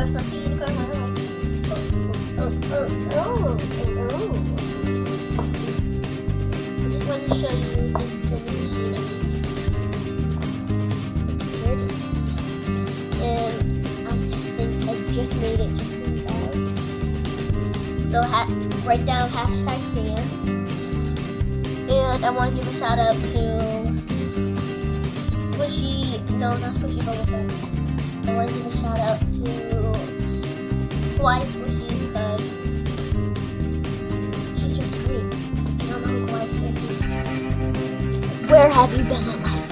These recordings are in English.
unicorn, fluffy unicorn. Oh. I just wanted to show you this vending machine I made. Here it is. And I just made it just for you guys. So write down hashtag dance. And I want to give a shout out to not Squishy Bubblegum. I want to give a shout out to Hawaii Squishies because she's just great. If you don't know who Hawaii Squishies is, where have you been in life?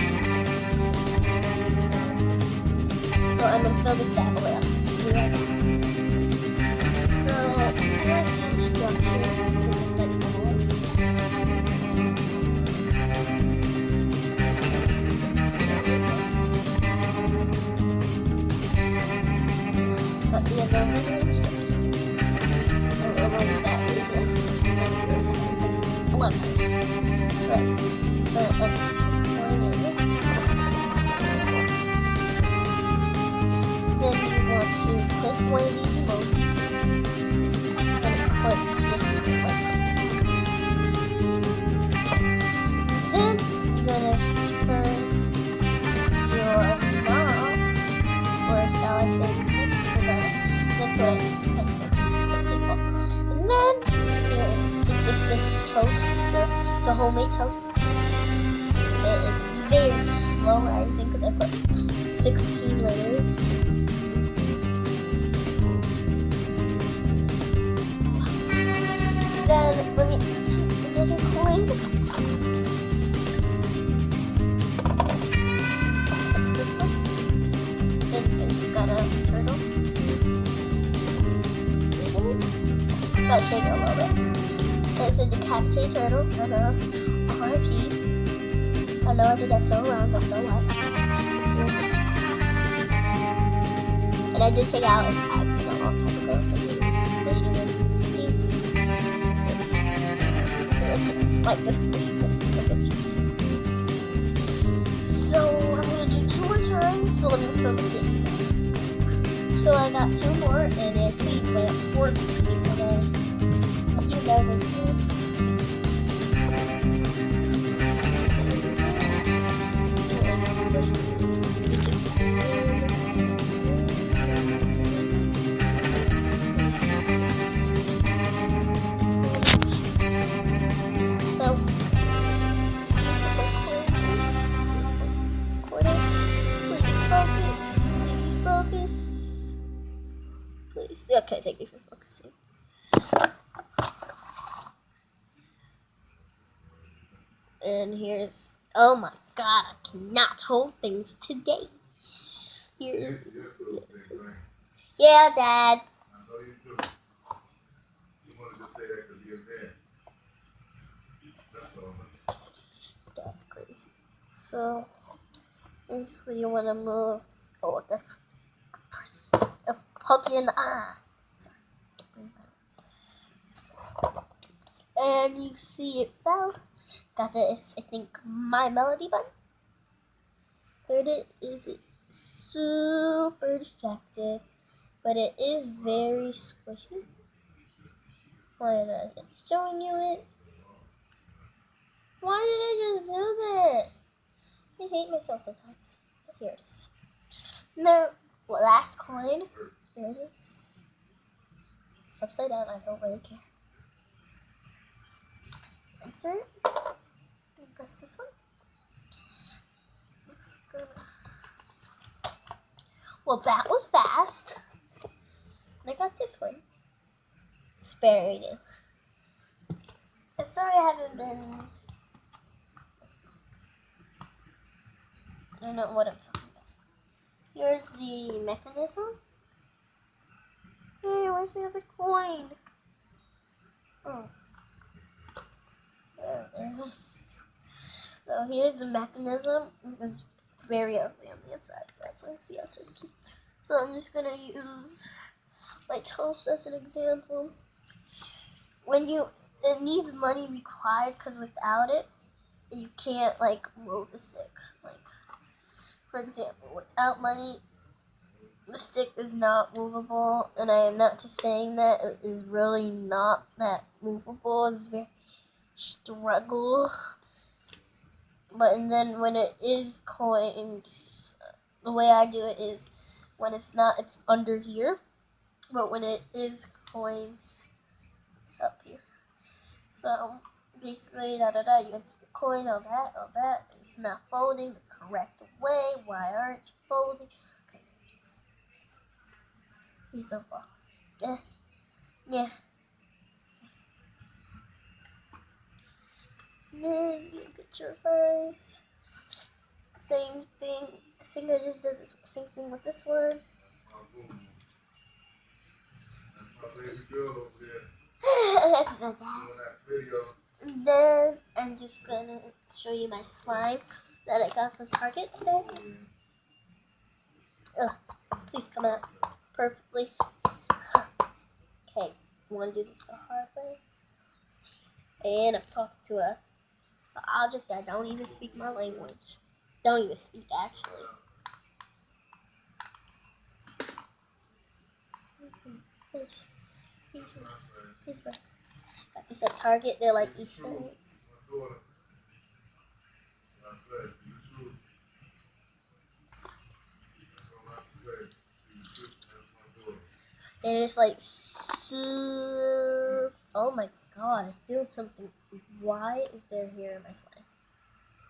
So I'm going to fill this bad boy up. So here's the instructions. But yeah, those are the instructions. I don't know what that is. Like, blood ice. But let's point it. Then you want to click one of these emojis. And click this button. Then you're gonna turn your knob, or shall I say, that's what I use for pencil as well. And then it's just this toaster. It's a homemade toast. It is very slow rising because I put 16 layers. Then let me get another coin. This one. Then I just got a turtle. Gotta shake it a little bit. It's a decapitated turtle. RIP. I know I did that so wrong, but so what? And I did take out an ad a long time ago. It's just like the squishiness of the pictures. So I'm gonna do 2 more times. So let me fill this baby. So I got 2 more, and then please wait up 4 minutes today. You never do. So, please focus. Please. Okay, thank you for focusing. And here's, oh my god, I cannot hold things today. Here's, yeah, Dad. I know you do. You wanted to say that because you're a man. That's all. That's crazy. So, basically you want to move, a poke you in the eye. And you see it fell. Got this, I think, My Melody button. Heard it is super defective, but it is very squishy. Why am I not showing you it? Why did I just do that? I hate myself sometimes. But here it is. The last coin. Here it is. It's upside down. I don't really care. Insert. Press this one. Looks good. Well, that was fast. And I got this one. Spare reading. Sorry I haven't been. I don't know what I'm talking about. Here's the mechanism. Hey, where's the other coin? Oh. So here's the mechanism. It's very ugly on the inside. Let's see how it's cute. So I'm just gonna use my toast as an example. It needs money required because without it, you can't like move the stick. Like, for example, without money, the stick is not movable, and I am not just saying that. It is really not that movable. It's very struggle. But and then when it is coins, the way I do it is when it's not, it's under here. But when it is coins, it's up here. So basically, you insert your coin, all that. It's not folding the correct way. Why aren't you folding? Okay, please don't fall. Yeah. Then you get your rice. Same thing. I think I just did this same thing with this one. That's my baby girl over there That's the dad. doing that video. And then I'm just gonna show you my slime that I got from Target today. Ugh, please come out perfectly. Okay, you want to do this the hard way? And I'm talking to an object that don't even speak my language. Don't even speak, actually. Please, got this at Target. They're like Easter eggs. And it's like oh my god, I feel something. Why is there hair in my slime?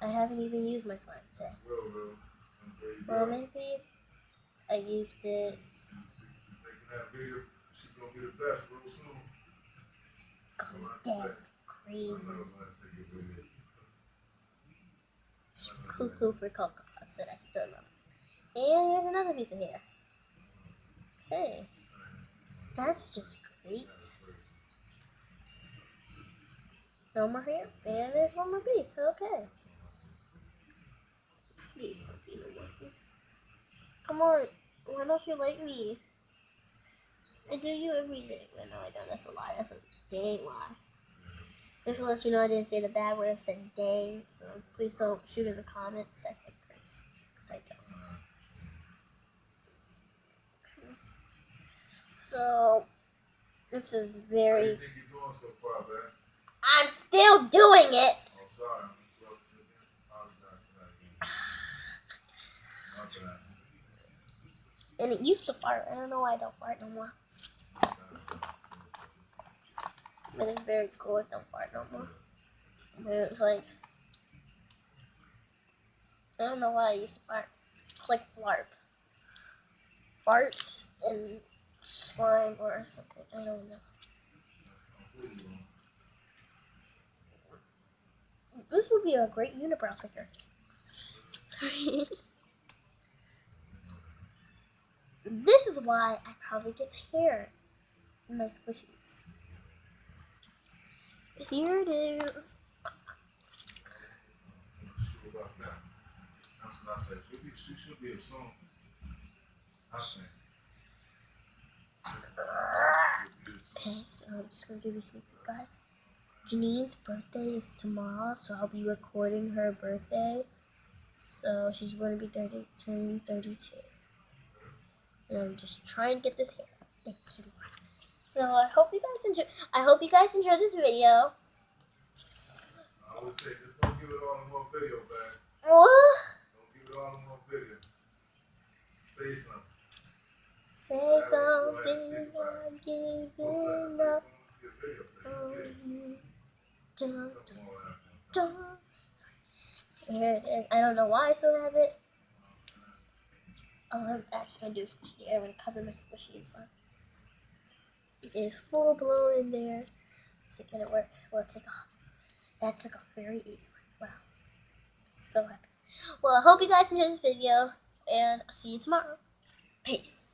I haven't even used my slime today. Well, maybe I used it. God, that's crazy. She's cuckoo for Cocoa, so I still love it. And here's another piece of hair. Okay. That's just great. No more hair. And there's one more piece. Okay. Please don't be the one. Come on. Why don't you like me? I do you every day. Well, no, I don't. That's a lie. That's a dang lie. Just to let you know, I didn't say the bad word. I said dang. So please don't shoot in the comments. I think curse. Because I don't. Okay. So, this is very... How do you think you're doing so far, man? I'm still doing it! Oh, sorry. And it used to fart. I don't know why I don't fart no more. But it's very cool. It don't fart no more. But it's like... I don't know why I used to fart. It's like flarp. Farts and slime or something. I don't know. This would be a great unibrow picker. Sorry. This is why I probably get hair in my squishies. Here it is. That's what I said. She should be a song. I think. Okay, so I'm just gonna give you some, guys. Janine's birthday is tomorrow, so I'll be recording her birthday. So she's going to be turning 32. And I'm just trying to get this hair. Thank you. So I hope you guys enjoy this video. I would say just don't give it all in one video, man. What? Don't give it all in one video. Say something. Say something, I'm giving up on you. Dun, dun, dun. Sorry. Here it is. I don't know why I still have it. I'm actually going to do a squishy. I'm going to cover my squishy inside. It is full blown in there. Is it going to work? Well, take off. That took off very easily. Wow. So happy. Well, I hope you guys enjoyed this video. And I'll see you tomorrow. Peace.